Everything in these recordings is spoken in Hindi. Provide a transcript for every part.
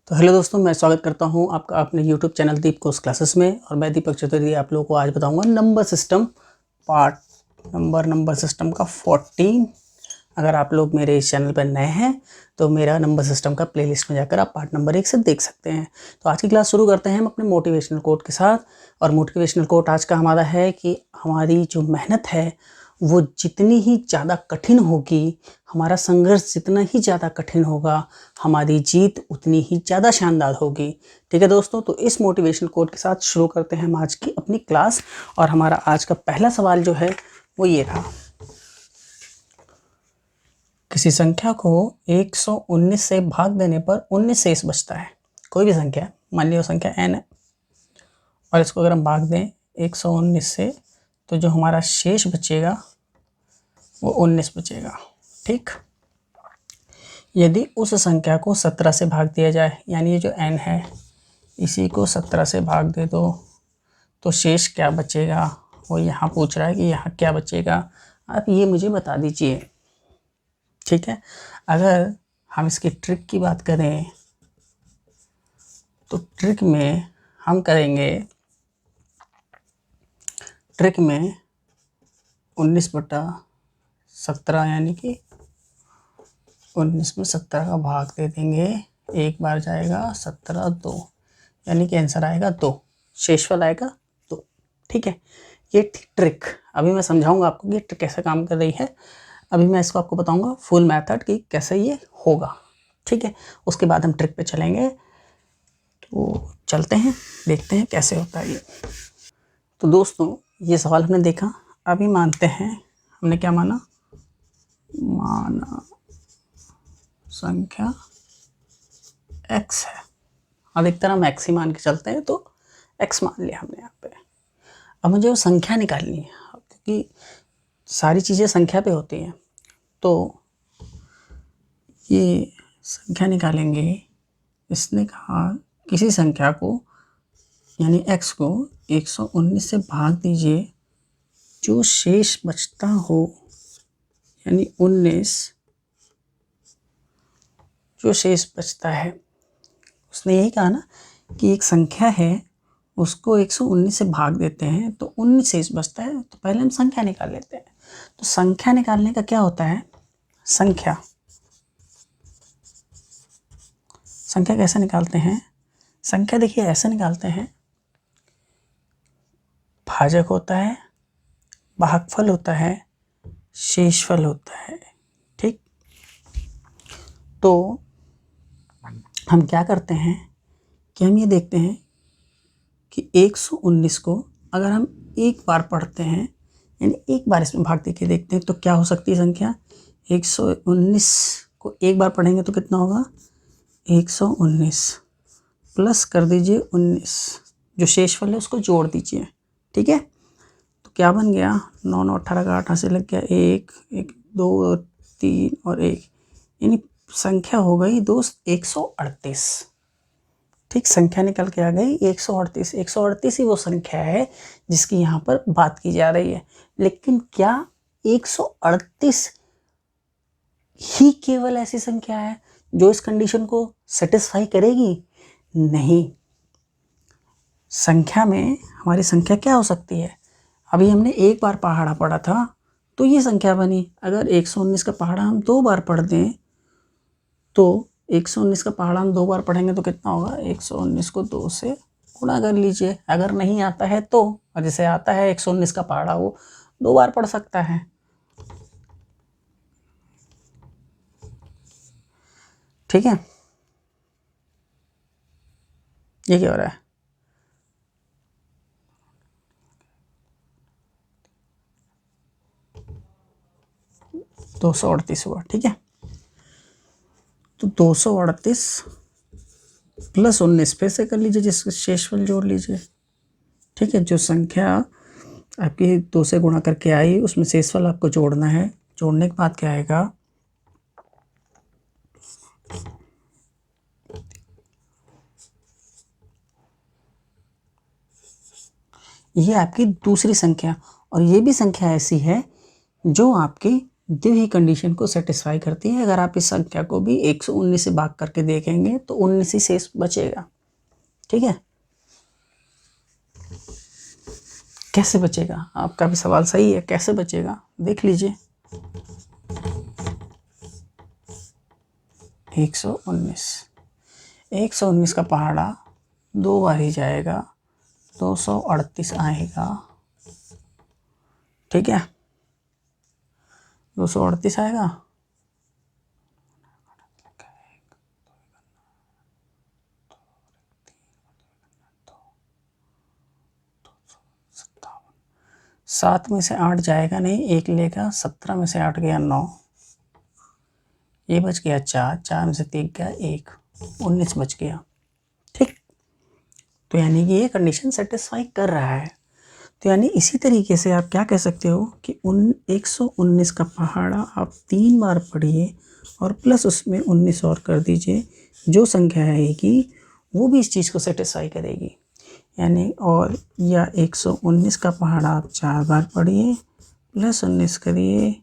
तो हेलो दोस्तों, मैं स्वागत करता हूं आपका अपने यूट्यूब चैनल दीप कोर्स क्लासेस में। और मैं दीपक चतुर्वेदी आप लोगों को आज बताऊंगा number system part number system का 14। अगर आप लोग मेरे इस चैनल पर नए हैं तो मेरा नंबर सिस्टम का प्लेलिस्ट में जाकर आप पार्ट नंबर 1 से देख सकते हैं। तो आज की क्लास शुरू करते हैं हम अपने मोटिवेशनल कोट के साथ। और मोटिवेशनल कोट आज का हमारा है कि हमारी जो मेहनत है वो जितनी ही ज़्यादा कठिन होगी, हमारा संघर्ष जितना ही ज़्यादा कठिन होगा, हमारी जीत उतनी ही ज़्यादा शानदार होगी। ठीक है दोस्तों, तो इस मोटिवेशनल कोट के साथ शुरू करते हैं हम आज की अपनी क्लास। और हमारा आज का पहला सवाल जो है वो ये था, किसी संख्या को 119 से भाग देने पर 19 शेष बचता है। कोई भी संख्या, मान लीजिए संख्या n है और इसको अगर हम भाग दें 119 से तो जो हमारा शेष बचेगा वो 19 बचेगा। ठीक, यदि उस संख्या को 17 से भाग दिया जाए, यानी ये जो n है इसी को 17 से भाग दे दो तो शेष क्या बचेगा, वो यहाँ पूछ रहा है कि यहाँ क्या बचेगा, आप ये मुझे बता दीजिए। ठीक है, अगर हम इसकी ट्रिक की बात करें तो ट्रिक में हम करेंगे, ट्रिक में 19/17 यानी कि 19 में 17 का भाग दे देंगे, एक बार जाएगा 17 2, यानी कि आंसर आएगा 2, शेषफल आएगा 2। ठीक है, ये ट्रिक अभी मैं समझाऊंगा आपको कि ट्रिक कैसे काम कर रही है। अभी मैं इसको आपको बताऊंगा फुल मेथड कि कैसे ये होगा। ठीक है, उसके बाद हम ट्रिक पे चलेंगे। तो चलते हैं, देखते हैं कैसे होता है ये। तो दोस्तों, ये सवाल हमने देखा, अभी मानते हैं, हमने क्या माना संख्या x है। अधिकतर हम x ही मान के चलते हैं, तो x मान लिया हमने यहाँ पे। अब मुझे वो संख्या निकालनी है क्योंकि सारी चीज़ें संख्या पे होती हैं। तो ये संख्या निकालेंगे। इसने कहा किसी संख्या को यानी x को 119 से भाग दीजिए, जो शेष बचता हो यानी 19, जो शेष बचता है। उसने यही कहा ना कि एक संख्या है उसको 119 से भाग देते हैं तो 19 शेष बचता है। तो पहले हम संख्या निकाल लेते हैं। तो संख्या निकालने का क्या होता है, संख्या कैसे निकालते हैं, संख्या देखिए ऐसे निकालते हैं, भाजक होता है, भागफल होता है, शेषफल होता है। ठीक, तो हम क्या करते हैं कि हम ये देखते हैं कि 119 को अगर हम एक बार पढ़ते हैं, यानी एक बार इसमें भाग देके देखते हैं तो क्या हो सकती है संख्या। 119 को एक बार पढ़ेंगे तो कितना होगा, 119 प्लस कर दीजिए 19, जो शेषफल है उसको जोड़ दीजिए। ठीक है, तो क्या बन गया, 9 9 18 का 8 से लग गया 1 1 2 3 और 1, यानी संख्या हो गई दोस्त 138। ठीक, संख्या निकल के आ गई 138। 138 ही वो संख्या है जिसकी यहाँ पर बात की जा रही है। लेकिन क्या 138 ही केवल ऐसी संख्या है जो इस कंडीशन को सेटिस्फाई करेगी? नहीं, संख्या में हमारी संख्या क्या हो सकती है, अभी हमने एक बार पहाड़ा पढ़ा था तो ये संख्या बनी। अगर 119 का पहाड़ा हम 2 बार पढ़ दें तो 119 का पहाड़ा हम 2 बार पढ़ेंगे तो कितना होगा, 119 को 2 से गुणा कर लीजिए। अगर नहीं आता है तो, और जिसे आता है 119 का पहाड़ा वो 2 बार पढ़ सकता है। ठीक है, ये क्या हो रहा है, दो 238 हुआ। ठीक है, तो 238 प्लस 19 पे से कर लीजिए, जिसके शेषफल जोड़ लीजिए। ठीक है, जो संख्या आपकी 2 से गुणा करके आई उसमें शेषफल आपको जोड़ना है। जोड़ने के बाद क्या आएगा, ये आपकी दूसरी संख्या, और ये भी संख्या ऐसी है जो आपकी दी हुई कंडीशन को सेटिस्फाई करती है। अगर आप इस संख्या को भी 119 से भाग करके देखेंगे तो 19 ही शेष बचेगा। ठीक है, कैसे बचेगा? आपका भी सवाल सही है, कैसे बचेगा देख लीजिए। 119 का पहाड़ा 2 बार ही जाएगा, 238 आएगा। ठीक है, 238 आएगा। सात में से 8 जाएगा नहीं, एक लेगा। 17 में से 8 गया 9, ये बच गया 4, 4 में से 3 गया 1, 19 बच गया। ठीक, तो यानी कि ये कंडीशन सेटिस्फाई कर रहा है। तो यानी इसी तरीके से आप क्या कह सकते हो कि 119 का पहाड़ा आप 3 बार पढ़िए और प्लस उसमें 19 और कर दीजिए। जो संख्या आएगी वो भी इस चीज़ को सेटिस्फाई करेगी। यानी और या 119 का पहाड़ा आप 4 बार पढ़िए प्लस 19 करिए,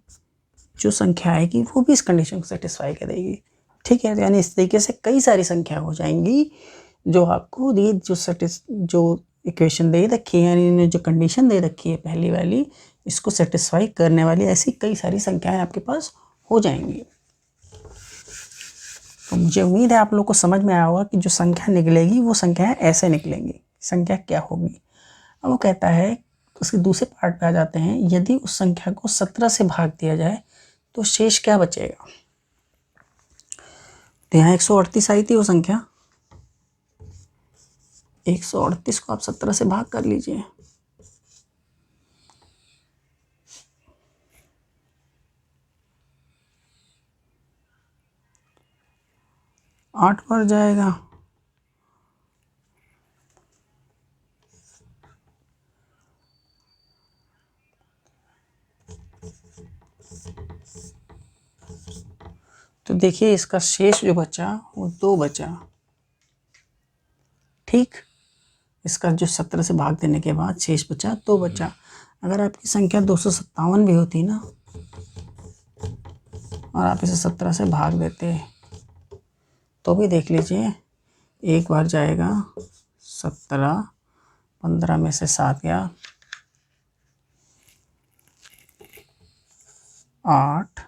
जो संख्या आएगी वो भी इस कंडीशन को सेटिस्फाई करेगी। ठीक है, तो यानी इस तरीके से कई सारी संख्या हो जाएंगी जो आपको ये जो इक्वेशन दे रखी है, यानी जो कंडीशन दे रखी है पहली वाली, इसको सेटिस्फाई करने वाली ऐसी कई सारी संख्याएं आपके पास हो जाएंगी। तो मुझे उम्मीद है आप लोग को समझ में आया होगा कि जो संख्या निकलेगी वो संख्याएं ऐसे निकलेंगी। संख्या क्या होगी? अब वो कहता है, उसके दूसरे पार्ट पे आ जाते हैं, यदि उस संख्या को 17 से भाग दिया जाए तो शेष क्या बचेगा? तो यहाँ 138 आई थी वो संख्या, 138 को आप 17 से भाग कर लीजिए। आठ बार जाएगा, तो देखिए इसका शेष जो बचा वो 2 बचा। ठीक, इसका जो 17 से भाग देने के बाद शेष बचा 2 बचा। अगर आपकी संख्या 257 भी होती ना और आप इसे 17 से भाग देते तो भी देख लीजिए, एक बार जाएगा 17, 15 में से 7 गया 8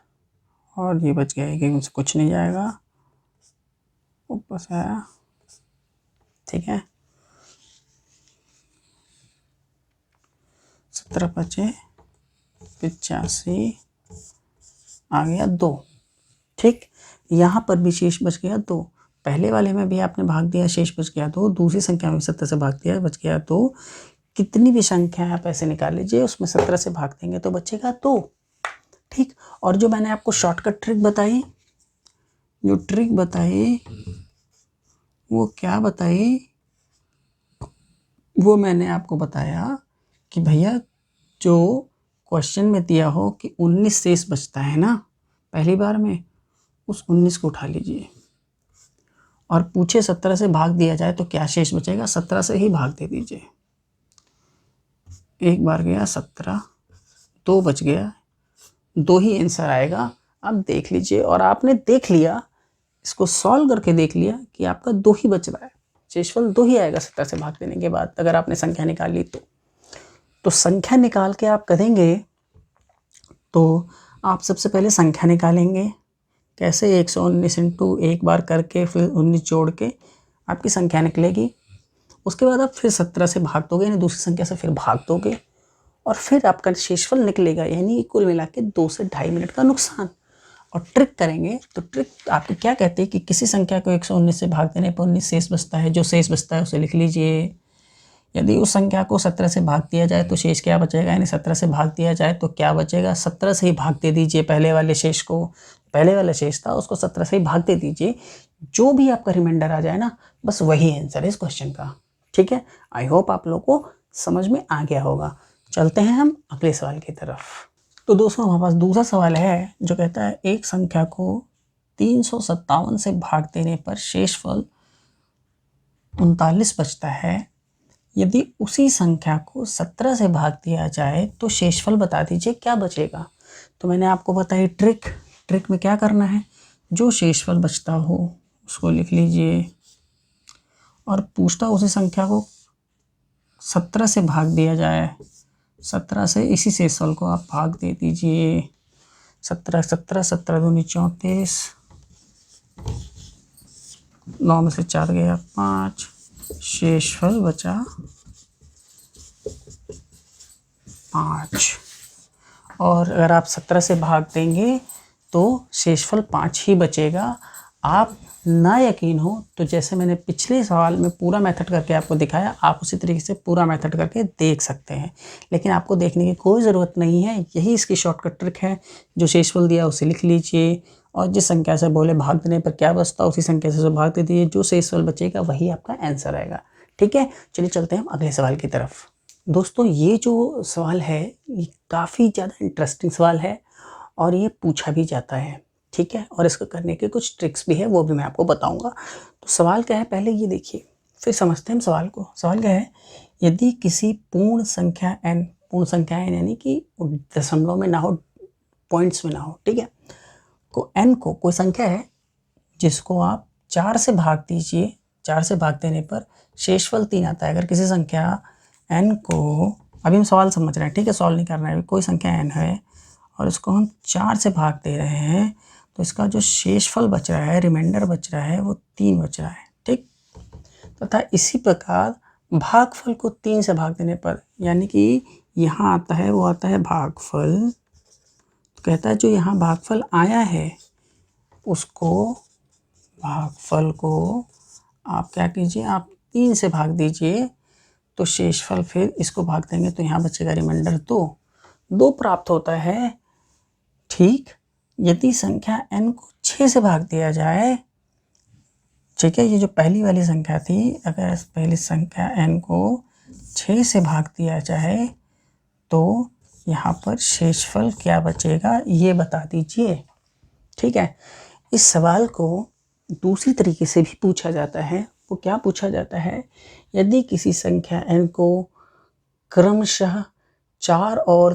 और ये बच गया, एक में से कुछ नहीं जाएगा, ऊपर से आया। ठीक है, 17 बचे 85, आ गया 2। ठीक, यहाँ पर भी शेष बच गया 2। पहले वाले में भी आपने भाग दिया, शेष बच गया 2। दूसरी संख्या में 17 से भाग दिया, बच गया 2। कितनी भी संख्या आप ऐसे निकाल लीजिए, उसमें 17 से भाग देंगे तो बचेगा 2। ठीक, और जो मैंने आपको शॉर्टकट ट्रिक बताई, जो ट्रिक बताई वो क्या बताई, वो मैंने आपको बताया कि भैया जो क्वेश्चन में दिया हो कि 19 शेष बचता है ना पहली बार में, उस 19 को उठा लीजिए और पूछे 17 से भाग दिया जाए तो क्या शेष बचेगा, 17 से ही भाग दे दीजिए। एक बार गया 17, 2 बच गया, 2 ही आंसर आएगा। अब देख लीजिए, और आपने देख लिया, इसको सॉल्व करके देख लिया कि आपका 2 ही बच रहा है, शेषफल 2 ही आएगा 17 से भाग देने के बाद, अगर आपने संख्या निकाल ली तो संख्या निकाल के आप करेंगे तो आप सबसे पहले संख्या निकालेंगे। कैसे? 119 इंटू एक बार करके फिर 19 जोड़ के आपकी संख्या निकलेगी। उसके बाद आप फिर 17 से भाग दोगे, यानी दूसरी संख्या से फिर भाग दोगे और फिर आपका शेषफल निकलेगा, यानी कुल मिला के 2 से 2.5 मिनट का नुकसान। और ट्रिक करेंगे तो ट्रिक आपकी क्या कहती है कि किसी संख्या को 119 से भाग देने पर 19 शेष बचता है, जो शेष बचता है उसे लिख लीजिए। यदि उस संख्या को 17 से भाग दिया जाए तो शेष क्या बचेगा, यानी 17 से भाग दिया जाए तो क्या बचेगा, 17 से ही भाग दे दीजिए पहले वाले शेष को। पहले वाला शेष था उसको 17 से ही भाग दे दीजिए, जो भी आपका रिमाइंडर आ जाए ना, बस वही आंसर है इस क्वेश्चन का। ठीक है, आई होप आप लोगों को समझ में आ गया होगा। चलते हैं हम अगले सवाल की तरफ। तो दोस्तों हमारे पास दूसरा सवाल है जो कहता है एक संख्या को 357 से भाग देने पर शेषफल 39 बचता है। यदि उसी संख्या को 17 से भाग दिया जाए तो शेषफल बता दीजिए क्या बचेगा। तो मैंने आपको बताई ट्रिक। ट्रिक में क्या करना है, जो शेषफल बचता हो उसको लिख लीजिए और पूछता उसी संख्या को 17 से भाग दिया जाए। 17 से इसी शेषफल को आप भाग दे दीजिए। 17 17 17 दूनी 34, 9 में से 4 गया 5, शेषफल बचा 5। और अगर आप 17 से भाग देंगे तो शेषफल 5 ही बचेगा। आप ना यकीन हो तो जैसे मैंने पिछले सवाल में पूरा मेथड करके आपको दिखाया, आप उसी तरीके से पूरा मेथड करके देख सकते हैं, लेकिन आपको देखने की कोई ज़रूरत नहीं है। यही इसकी शॉर्टकट ट्रिक है। जो शेषफल दिया उसे लिख लीजिए और जिस संख्या से बोले भाग देने पर क्या बचता उसी संख्या से भाग दे दीजिए। जो शेषफल बचेगा वही आपका आंसर आएगा। ठीक है, चलिए चलते हैं हम अगले सवाल की तरफ। दोस्तों, ये जो सवाल है ये काफ़ी ज़्यादा इंटरेस्टिंग सवाल है और ये पूछा भी जाता है। ठीक है, और इसको करने के कुछ ट्रिक्स भी है, वो भी मैं आपको बताऊंगा। तो सवाल क्या है, पहले ये देखिए, फिर समझते हैं हम सवाल को। सवाल क्या है, यदि किसी पूर्ण संख्या n, पूर्ण संख्या n यानी कि दशमलव में ना हो, पॉइंट्स में ना हो, ठीक है, को n को कोई संख्या है जिसको आप 4 से भाग दीजिए। 4 से भाग देने पर शेषफल 3 आता है। अगर किसी संख्या n को, अभी हम सवाल समझ रहे हैं, ठीक है, सॉल्व नहीं करना है। कोई संख्या n है और इसको हम 4 से भाग दे रहे हैं तो इसका जो शेषफल बच रहा है, रिमाइंडर बच रहा है, वो 3 बच रहा है। ठीक, तथा इसी प्रकार भागफल को 3 से भाग देने पर, यानी कि यहाँ आता है, वो आता है भागफल। तो कहता है जो यहाँ भागफल आया है उसको, भागफल को आप क्या कीजिए, आप 3 से भाग दीजिए तो शेषफल, फिर इसको भाग देंगे तो यहाँ बचेगा रिमाइंडर 2 प्राप्त होता है। ठीक, यदि संख्या n को 6 से भाग दिया जाए, ठीक है, ये जो पहली वाली संख्या थी, अगर पहली संख्या n को 6 से भाग दिया जाए तो यहाँ पर शेषफल क्या बचेगा ये बता दीजिए। ठीक है, इस सवाल को दूसरी तरीके से भी पूछा जाता है। वो क्या पूछा जाता है, यदि किसी संख्या n को क्रमशः 4 और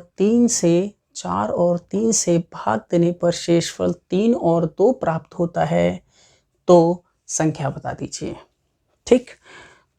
3 से भाग देने पर शेषफल 3 और 2 प्राप्त होता है तो संख्या बता दीजिए। ठीक,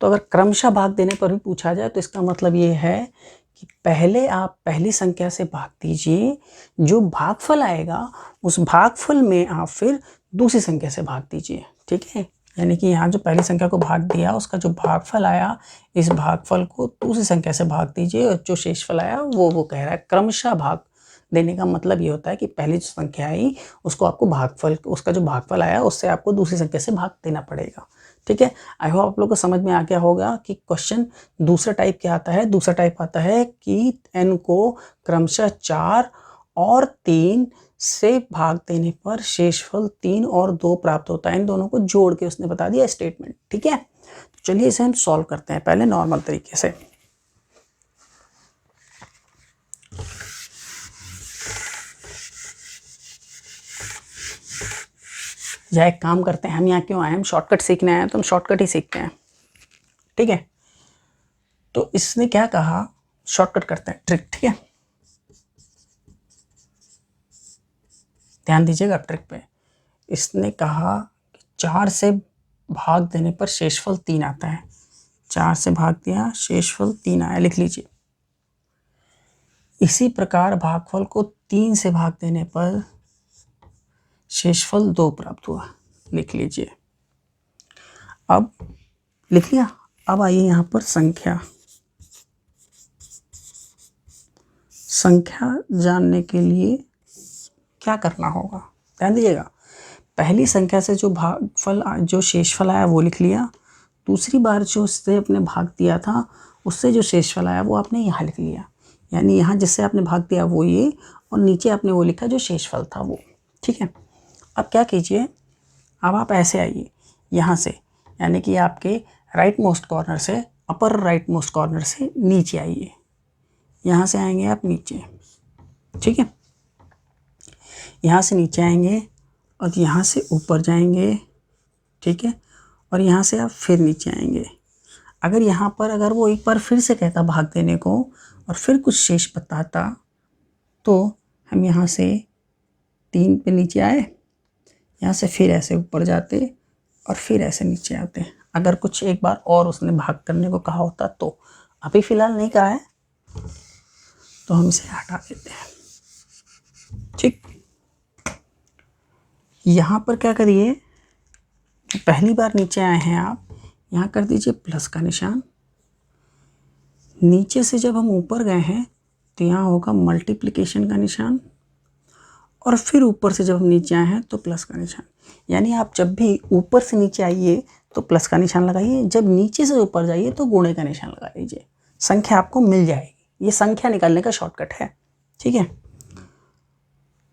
तो अगर क्रमशः भाग देने पर भी पूछा जाए तो इसका मतलब ये है कि पहले आप पहली संख्या से भाग दीजिए, जो भागफल आएगा उस भागफल में आप फिर दूसरी संख्या से भाग दीजिए। ठीक है, यानी कि यहाँ जो पहली संख्या को भाग दिया उसका जो भागफल आया, इस भागफल को दूसरी संख्या से भाग दीजिए और जो शेषफल आया वो कह रहा है क्रमशः भाग देने का मतलब ये होता है कि पहली जो संख्या आई उसको आपको भागफल, उसका जो भागफल आया उससे आपको दूसरी संख्या से भाग देना पड़ेगा। ठीक है, आई होप आप लोग को समझ में आ गया होगा कि क्वेश्चन दूसरा टाइप क्या आता है। दूसरा टाइप आता है कि n को क्रमशः 4 और 3 से भाग देने पर शेषफल 3 और 2 प्राप्त होता है। इन दोनों को जोड़ के उसने बता दिया स्टेटमेंट। ठीक है, तो चलिए इसे हम सॉल्व करते हैं पहले नॉर्मल तरीके से। या एक काम करते हैं, हम यहाँ क्यों आए, हम शॉर्टकट सीखने आए हैं तो हम शॉर्टकट ही सीखते हैं। ठीक है, तो इसने क्या कहा, शॉर्टकट करते हैं ट्रिक। ठीक है, ध्यान दीजिएगा ट्रिक पे। इसने कहा कि 4 से भाग देने पर शेषफल 3 आता है। 4 से भाग दिया, शेषफल 3 आया, लिख लीजिए। इसी प्रकार भागफल को 3 से भाग देने पर शेषफल 2 प्राप्त हुआ, लिख लीजिए। अब लिख लिया। अब आइए यहाँ पर संख्या जानने के लिए क्या करना होगा, ध्यान दीजिएगा। पहली संख्या से जो भागफल, जो शेषफल आया वो लिख लिया। दूसरी बार जो उससे आपने भाग दिया था उससे जो शेषफल आया वो आपने यहाँ लिख लिया। यानी यहाँ जिससे आपने भाग दिया वो ये, और नीचे आपने वो लिखा जो शेषफल था वो। ठीक है, अब क्या कीजिए, अब आप ऐसे आइए यहाँ से, यानी कि आपके राइट मोस्ट कॉर्नर से, अपर राइट मोस्ट कॉर्नर से नीचे आइए। यहाँ से आएंगे आप नीचे। ठीक है, यहाँ से नीचे आएंगे और यहाँ से ऊपर जाएंगे। ठीक है, और यहाँ से आप फिर नीचे आएंगे। अगर यहाँ पर अगर वो एक बार फिर से कहता भाग देने को और फिर कुछ शेष बताता तो हम यहाँ से 3 पे नीचे आए, यहाँ से फिर ऐसे ऊपर जाते और फिर ऐसे नीचे आते। अगर कुछ एक बार और उसने भाग करने को कहा होता तो, अभी फ़िलहाल नहीं कहा है तो हम इसे हटा देते हैं। ठीक, यहाँ पर क्या करिए, पहली बार नीचे आए हैं आप, यहाँ कर दीजिए प्लस का निशान। नीचे से जब हम ऊपर गए हैं तो यहाँ होगा मल्टीप्लिकेशन का निशान, और फिर ऊपर से जब हम नीचे आए हैं तो प्लस का निशान। यानी आप जब भी ऊपर से नीचे आइए तो प्लस का निशान लगाइए, जब नीचे से ऊपर जाइए तो गुणे का निशान लगा लीजिए, संख्या आपको मिल जाएगी। ये संख्या निकालने का शॉर्टकट है, ठीक है।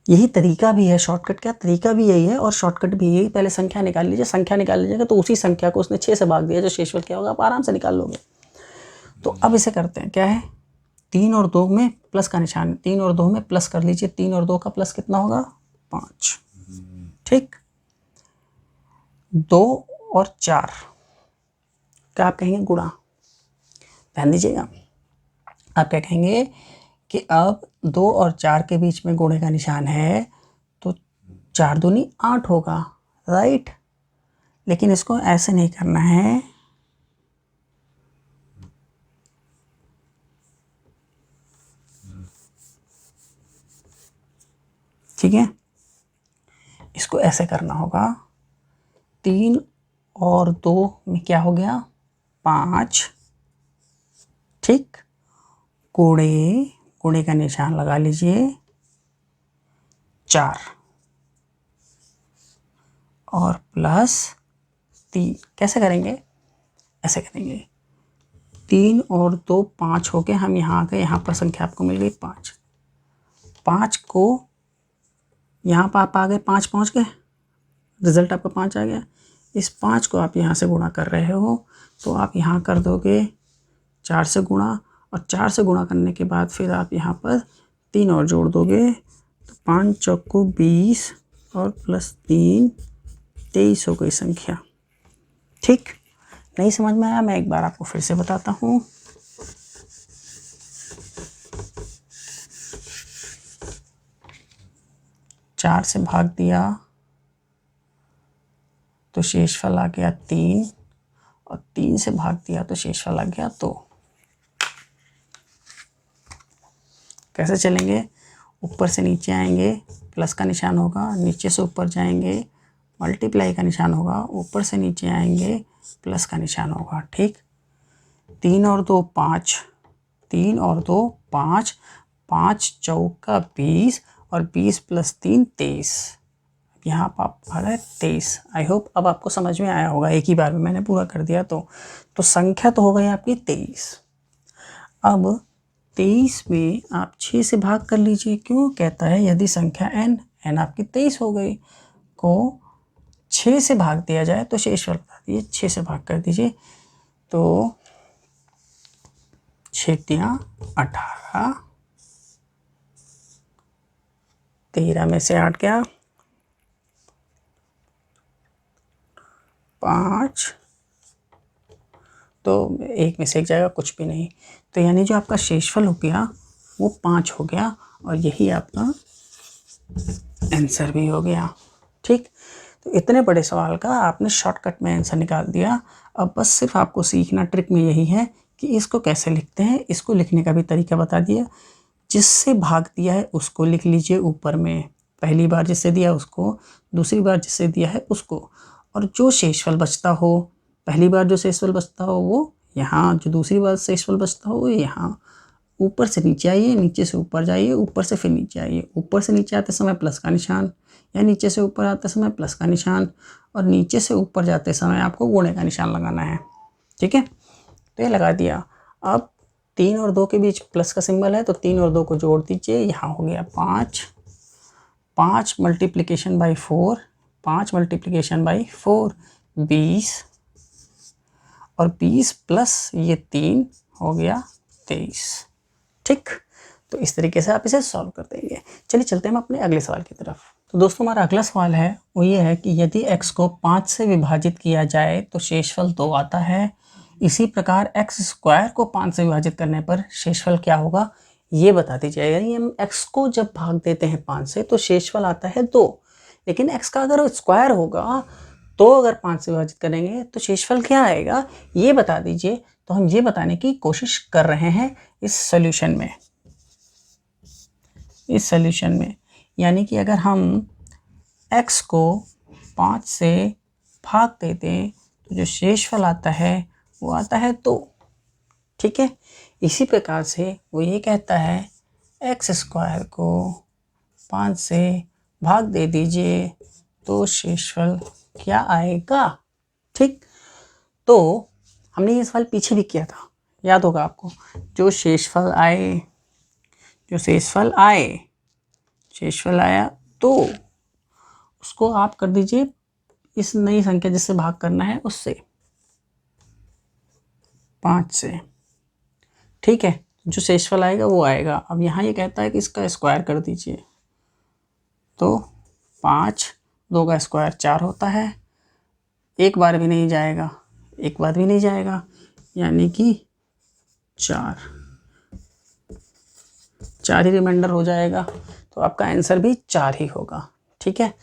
यही तरीका भी है, शॉर्टकट क्या तरीका भी यही है और शॉर्टकट भी यही। पहले संख्या निकाल लीजिए, संख्या निकाल लीजिएगा तो उसी संख्या को उसने 6 से भाग दिया, जो शेषफल क्या होगा आप आराम से निकाल लोगे। तो अब इसे करते हैं, क्या है, 3 और 2 में प्लस का निशान, 3 और 2 में प्लस कर लीजिए। 3 और 2 का प्लस कितना होगा, 5। ठीक, 2 और 4 क्या आप कहेंगे, गुणा। ध्यान दीजिएगा, आप क्या कहेंगे कि अब 2 और 4 के बीच में गुणे का निशान है तो 4 दूनी 8 होगा, राइट। लेकिन इसको ऐसे नहीं करना है, ठीक है, इसको ऐसे करना होगा। 3 और 2 में क्या हो गया, 5। ठीक, गुणे का निशान लगा लीजिए 4 और प्लस 3। कैसे करेंगे, ऐसे करेंगे। 3 और 2 5 हो गए, हम यहाँ आ गए, यहाँ पर संख्या आपको मिल गई 5। 5 को यहाँ पर आप आ गए, 5 पहुँच गए, रिजल्ट आपका 5 आ गया। इस 5 को आप यहाँ से गुणा कर रहे हो तो आप यहाँ कर दोगे 4 से गुणा, और 4 से गुणा करने के बाद फिर आप यहाँ पर 3 और जोड़ दोगे तो 5 चौको 20 और प्लस 3 23 हो गई संख्या। ठीक, नहीं समझ में आया, मैं एक बार आपको फिर से बताता हूँ। चार से भाग दिया तो शेषफल आ गया 3, और 3 से भाग दिया तो शेषफल आ गया 2। कैसे चलेंगे, ऊपर से नीचे आएंगे, प्लस का निशान होगा, नीचे से ऊपर जाएंगे, मल्टीप्लाई का निशान होगा, ऊपर से नीचे आएंगे, प्लस का निशान होगा। ठीक, 3 और 2 5, 3 और 2 5, 5 चौका 20 और 20 प्लस 3 23। यहाँ पर आप आ गए 23। आई होप अब आपको समझ में आया होगा, एक ही बार में मैंने पूरा कर दिया। तो संख्या तो हो गई आपकी 23। अब 23 में आप 6 से भाग कर लीजिए। क्यों, कहता है यदि संख्या n आपकी 23 हो गई को 6 से भाग दिया जाए तो शेषफल बता दीजिए। 6 से भाग कर दीजिए तो 6 तिया 18, 13 में से 8 गया 5, तो 1 में से 1 जाएगा, कुछ भी नहीं। तो यानी जो आपका शेषफल हो गया वो 5 हो गया, और यही आपका आंसर भी हो गया। ठीक, तो इतने बड़े सवाल का आपने शॉर्टकट में आंसर निकाल दिया। अब बस सिर्फ आपको सीखना, ट्रिक में यही है कि इसको कैसे लिखते हैं। इसको लिखने का भी तरीका बता दिया। जिससे भाग दिया है उसको लिख लीजिए ऊपर में, पहली बार जिससे दिया उसको, दूसरी बार जिससे दिया है उसको, और जो शेषफल बचता हो, पहली बार जो शेषफल बचता हो वो यहाँ, जो दूसरी बार शेषफल बचता हो वो यहाँ। ऊपर से नीचे आइए, नीचे से ऊपर जाइए, ऊपर से फिर नीचे आइए। ऊपर से नीचे आते समय प्लस का निशान, या नीचे से ऊपर आते समय प्लस का निशान, और नीचे से ऊपर जाते समय आपको गुणे का निशान लगाना है। ठीक है, तो ये लगा दिया। अब 3 और 2 के बीच प्लस का सिंबल है तो 3 और 2 को जोड़ दीजिए, यहाँ हो गया 5। 5 मल्टीप्लिकेशन बाई 4, 5 मल्टीप्लिकेशन बाई 4 20, और 20 प्लस ये 3 हो गया 23। ठीक, तो इस तरीके से आप इसे सॉल्व कर देंगे। चलिए चलते हैं हम अपने अगले सवाल की तरफ। तो दोस्तों हमारा अगला सवाल है वो ये है कि यदि x को 5 से विभाजित किया जाए तो शेषफल 2 आता है। इसी प्रकार x² को 5 से विभाजित करने पर शेषफल क्या होगा, ये बता दीजिए। यानी हम x को जब भाग देते हैं 5 से तो शेषफल आता है 2, लेकिन x का अगर स्क्वायर होगा तो अगर 5 से विभाजित करेंगे तो शेषफल क्या आएगा, ये बता दीजिए। तो हम ये बताने की कोशिश कर रहे हैं इस सॉल्यूशन में, यानी कि अगर हम x को 5 से भाग देते हैं तो जो शेषफल आता है वो आता है 2। ठीक है, इसी प्रकार से वो ये कहता है x स्क्वायर को 5 से भाग दे दीजिए तो शेषफल क्या आएगा। ठीक, तो हमने ये सवाल पीछे भी किया था, याद होगा आपको। जो शेषफल आया तो उसको आप कर दीजिए इस नई संख्या जिससे भाग करना है उससे, 5 से। ठीक है, जो शेषफल आएगा वो आएगा। अब यहाँ ये कहता है कि इसका स्क्वायर कर दीजिए, तो 5, 2 का स्क्वायर 4 होता है, एक बार भी नहीं जाएगा, यानी कि 4 ही रिमाइंडर हो जाएगा। तो आपका आंसर भी 4 ही होगा। ठीक है,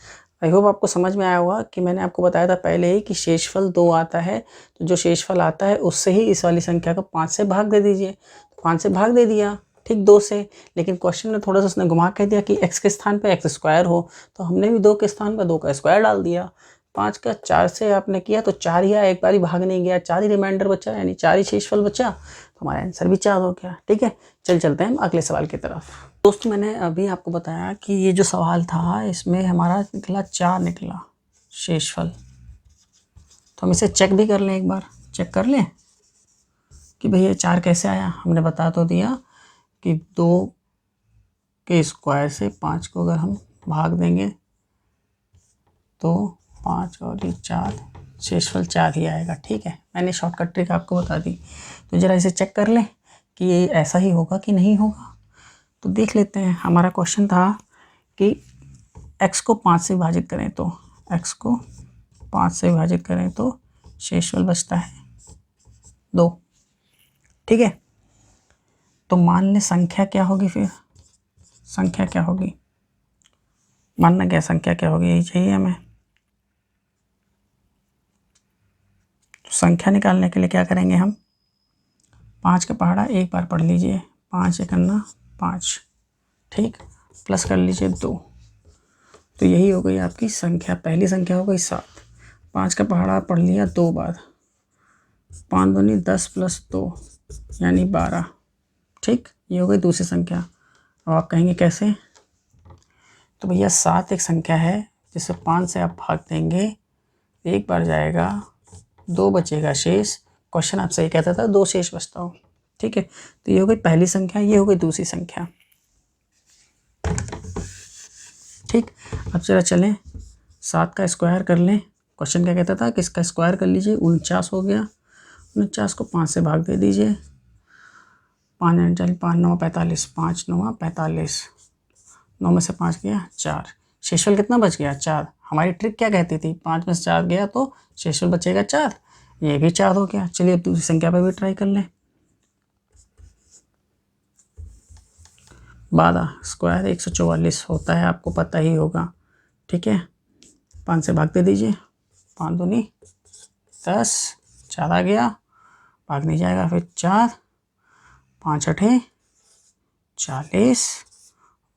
आई होप आपको समझ में आया होगा कि मैंने आपको बताया था पहले ही कि शेषफल 2 आता है, तो जो शेषफल आता है उससे ही इस वाली संख्या को 5 से भाग दे दीजिए। तो 5 से भाग दे दिया, ठीक, 2 से। लेकिन क्वेश्चन में थोड़ा सा उसने घुमा कह दिया कि x के स्थान पे x स्क्वायर हो, तो हमने भी 2 के स्थान पर 2 का स्क्वायर डाल दिया। 5 का 4 से आपने किया तो 4 ही आया, एक बार ही भाग नहीं गया, 4 ही रिमाइंडर बचा, यानी 4 ही शेषफल बचा, तो हमारा आंसर भी 4 हो गया। ठीक है, चलते हैं हम अगले सवाल की तरफ। दोस्तों, मैंने अभी आपको बताया कि ये जो सवाल था इसमें हमारा निकला 4 निकला शेषफल। तो हम इसे चेक भी कर लें, एक बार चेक कर लें कि भैया 4 कैसे आया। हमने बता तो दिया कि 2 के स्क्वायर से 5 को अगर हम भाग देंगे तो 5 और 4, शेषफल 4 ही आएगा। ठीक है, मैंने शॉर्टकट ट्रिक आपको बता दी। तो ज़रा इसे चेक कर लें कि ये ऐसा ही होगा कि नहीं होगा। तो देख लेते हैं। हमारा क्वेश्चन था कि x को 5 से विभाजित करें तो शेषफल बचता है 2। ठीक है, तो मान लें संख्या क्या होगी, फिर संख्या क्या होगी, मानना क्या संख्या क्या होगी, यही चाहिए हमें। तो संख्या निकालने के लिए क्या करेंगे हम, 5 का पहाड़ा एक बार पढ़ लीजिए, 5 एकन्ना 5, ठीक, प्लस कर लीजिए 2, तो यही हो गई आपकी संख्या। पहली संख्या हो गई 7, 5 का पहाड़ा पढ़ लिया 2 बार, 5 दूनी 10 प्लस 2 यानी 12। ठीक, ये हो गई दूसरी संख्या। अब आप कहेंगे कैसे, तो भैया 7 एक संख्या है जिसे 5 से आप भाग देंगे, एक बार जाएगा, 2 बचेगा शेष। क्वेश्चन आपसे ये कहता था 2 शेष बचता हो। ठीक है, तो ये हो गई पहली संख्या, ये हो गई दूसरी संख्या। ठीक, अब जरा चलें 7 का स्क्वायर कर लें। क्वेश्चन क्या कहता था कि इसका स्क्वायर कर लीजिए, 49 हो गया। 49 को 5 से भाग दे दीजिए, 5 5 9 45, 5 9 45, 9 में से 5 गया 4, शेषफल कितना बच गया 4। हमारी ट्रिक क्या कहती थी, 5 में से 4 गया तो शेषफल बचेगा 4, ये भी 4 हो गया। चलिए अब दूसरी संख्या पर भी ट्राई कर लें। 12 स्क्वायर 144 होता है, आपको पता ही होगा। ठीक है, 5 से भाग दे दीजिए, 5 दूनी 10, 4 आ गया, भाग नहीं जाएगा, फिर 4, 5 8 40,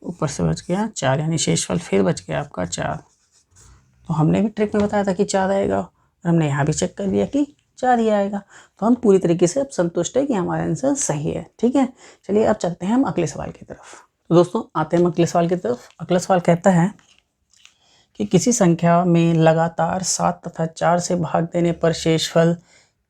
ऊपर से बच गया 4, यानी शेषफल फिर बच गया आपका 4। तो हमने भी ट्रिक में बताया था कि 4 आएगा, और हमने यहाँ भी चेक कर लिया कि 4 ही आएगा। तो हम पूरी तरीके से अब संतुष्ट है कि हमारा आंसर सही है। ठीक है, चलिए अब चलते हैं हम अगले सवाल की तरफ। तो दोस्तों, आते हैं हम अगले सवाल की तरफ। अगला सवाल कहता है कि किसी संख्या में लगातार 7 तथा 4 से भाग देने पर शेषफल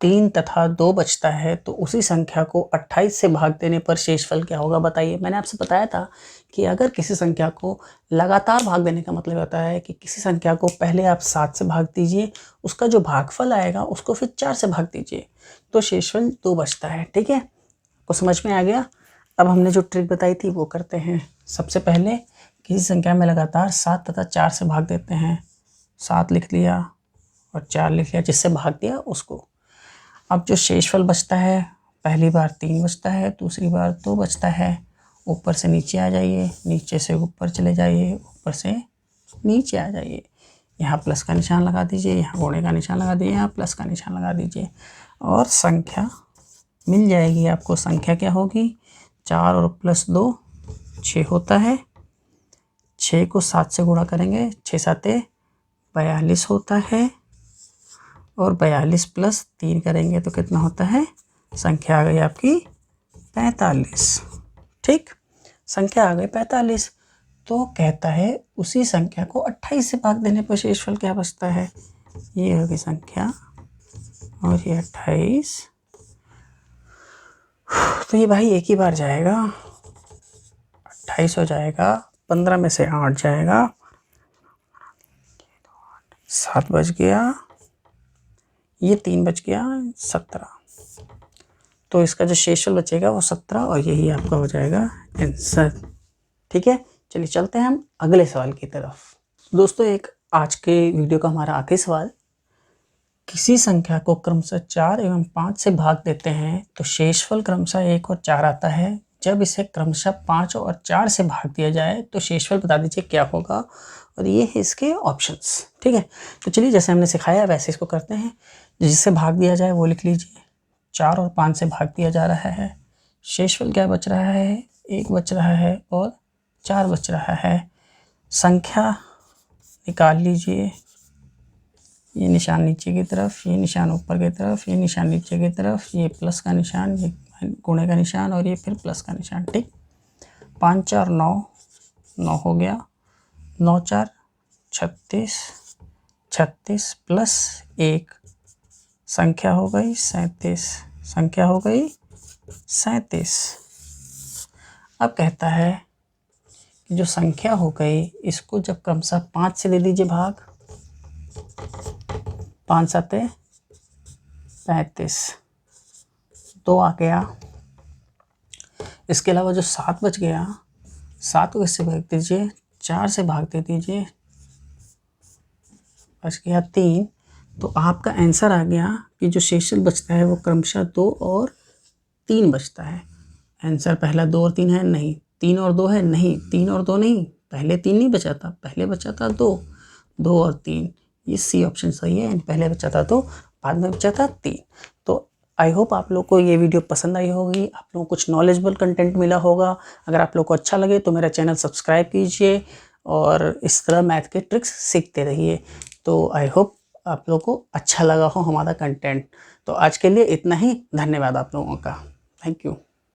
3 तथा 2 बचता है, तो उसी संख्या को 28 से भाग देने पर शेषफल क्या होगा, बताइए। मैंने आपसे बताया था कि अगर किसी संख्या को लगातार भाग देने का मतलब होता है कि किसी संख्या को पहले आप 7 से भाग दीजिए, उसका जो भागफल आएगा उसको फिर 4 से भाग दीजिए, तो शेषफल 2 बचता है। ठीक है, को समझ में आ गया। अब हमने जो ट्रिक बताई थी वो करते हैं। सबसे पहले किसी संख्या में लगातार 7 तथा 4 से भाग देते हैं, 7 लिख लिया और 4 लिख लिया, जिससे भाग दिया उसको। अब जो शेषफल बचता है, पहली बार 3 बचता है, दूसरी बार 2 बचता है, ऊपर से नीचे आ जाइए, नीचे से ऊपर चले जाइए, ऊपर से नीचे आ जाइए। यहाँ प्लस का निशान लगा दीजिए, यहाँ गुणे का निशान लगा दीजिए, यहाँ प्लस का निशान लगा दीजिए और संख्या मिल जाएगी आपको। संख्या क्या होगी? 4 और प्लस 2 6 होता है। 6 को 7 से गुणा करेंगे, 6 7 42 होता है और 42 प्लस 3 करेंगे तो कितना होता है? संख्या आ गई आपकी 45। ठीक, संख्या आ गई 45। तो कहता है उसी संख्या को 28 से भाग देने पर शेषफल क्या बचता है? ये होगी संख्या और ये 28। तो ये भाई एक ही बार जाएगा, 28 हो जाएगा, 15 में से 8 जाएगा, 7 बच गया, ये 3 बच गया, 17। तो इसका जो शेषफल बचेगा वो 17 और यही आपका हो जाएगा आंसर। ठीक है, चलिए चलते हैं हम अगले सवाल की तरफ। दोस्तों, एक आज के वीडियो का हमारा आखिरी सवाल, किसी संख्या को क्रमशः 4 एवं 5 से भाग देते हैं तो शेषफल क्रमशः 1 और 4 आता है। जब इसे क्रमशः 5 और 4 से भाग दिया जाए तो शेषफल बता दीजिए क्या होगा। और ये है इसके ऑप्शंस। ठीक है, तो चलिए जैसे हमने सिखाया वैसे इसको करते हैं। जिससे भाग दिया जाए वो लिख लीजिए। 4 और 5 से भाग दिया जा रहा है, शेषफल क्या बच रहा है? 1 बच रहा है और 4 बच रहा है। संख्या निकाल लीजिए, ये निशान नीचे की तरफ, ये निशान ऊपर की तरफ, ये निशान नीचे की तरफ, ये प्लस का निशान, ये गुणे का निशान और ये फिर प्लस का निशान। ठीक, 5 4 9, 9 हो गया, 9 4 36, 36 प्लस 1 संख्या हो गई 37, संख्या हो गई 37। अब कहता है कि जो संख्या हो गई इसको जब क्रमशः 5 से दे दीजिए भाग, 5 7 35, 2 आ गया। इसके अलावा जो 7 बच गया, 7 को किससे भाग दीजिए? 4 से भाग दे दीजिए, बच गया 3। तो आपका आंसर आ गया कि जो शेषफल बचता है वो क्रमशः 2 और 3 बचता है। आंसर पहला 2 और 3 है नहीं, 3 और 2 है नहीं, 3 और 2 नहीं, पहले 3 नहीं बचा था, पहले बचा था 2, 2 और 3, ये सी ऑप्शन सही है। पहले बचा था 2, बाद में बचा था 3। तो आई होप आप लोग को ये वीडियो पसंद आई होगी, आप लोगों को कुछ नॉलेजेबल कंटेंट मिला होगा। अगर आप लोग को अच्छा लगे तो मेरा चैनल सब्सक्राइब कीजिए और इस तरह मैथ के ट्रिक्स सीखते रहिए। तो आई होप आप लोगों को अच्छा लगा हो हमारा कंटेंट। तो आज के लिए इतना ही, धन्यवाद आप लोगों का, थैंक यू।